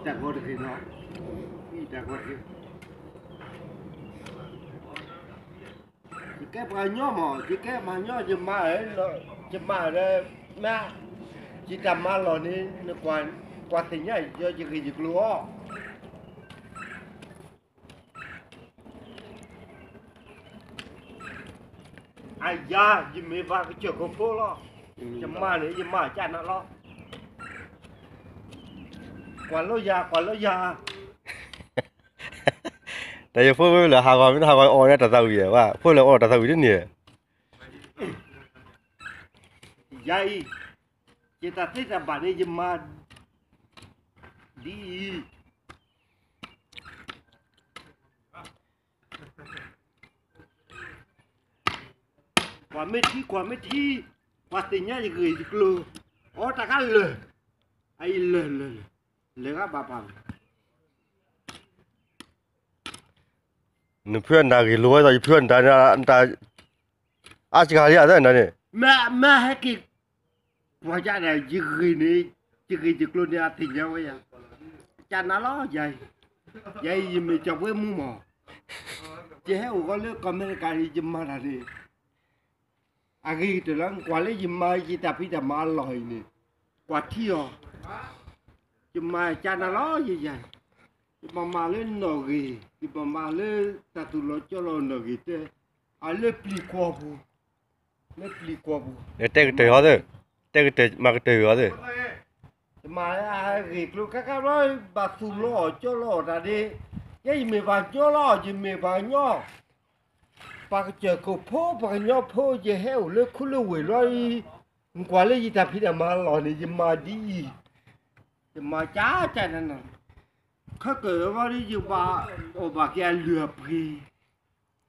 ta có được nó ta có được cái bà nhỏ mà cái bà nhỏ chỉ mà ấy chỉ mà đây mẹ chỉ tầm mà lo đi nó quan tình nhảy cho chỉ cái gì luôn ai da chỉ mấy vài cái chỗ có phố lo chỉ mà này chỉ mà cha nó lo quản lo già tại vì phơi là hàng gọi oi ra tao gì vậy phơi là oi tao gì đấy nhỉ dây chỉ ta thấy là bà đây chỉ mà đi quả mấy thi quả tình nhá thì gửi thì lừa ó ta cá lừa ai lừa các bàนึกเพื่อนได้กี่รู้ว่าเพื่อนได้ได้อาชีพอะไรได้นั่นเนี่ยmẹ hay kì quả cha này chỉ gửi thì lừa đi tình nhau vậy cha nó lo vậy gì mình chồng với mua mò chỉ hết có lứa con mấy cái gì chứ mà là đi à ghi từ đó quả lấy gì mà chỉ tập đi tập mà lòi nè quả thiêu chứ mà cha nó lo gì vậy mà lên nọ gì mà lên ta tụi nó cho nó nọ gì thế à lên pli qua bu để cái trời hóa rồi cái trời mà cái trời hóa rồi mà à ghi luôn các đó bà tụi nó cho nó ra đi cái gì mà cho nó gì mà nhỏ bà cái chờ cổ phố bà cái nhỏ phố gì heo lên khu lưu quỷ rồi quả lấy gì ta phải làm mà lòi này gì mà đi mà chả nên nè khác cỡ vào đi dù bà kia lừa gì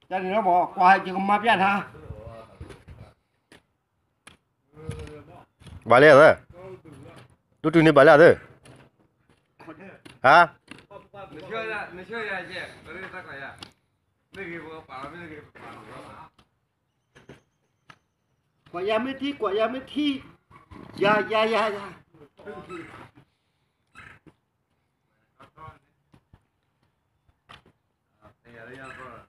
cho nên nó bỏ qua chỉ còn mà biết ha bà lẽ rồi tôi tụi này bà lẽ rồi hả你学一下去，我这个咋搞呀？没给我发了，没给我发了。quả ya mới thi ya哎呀，这样做了。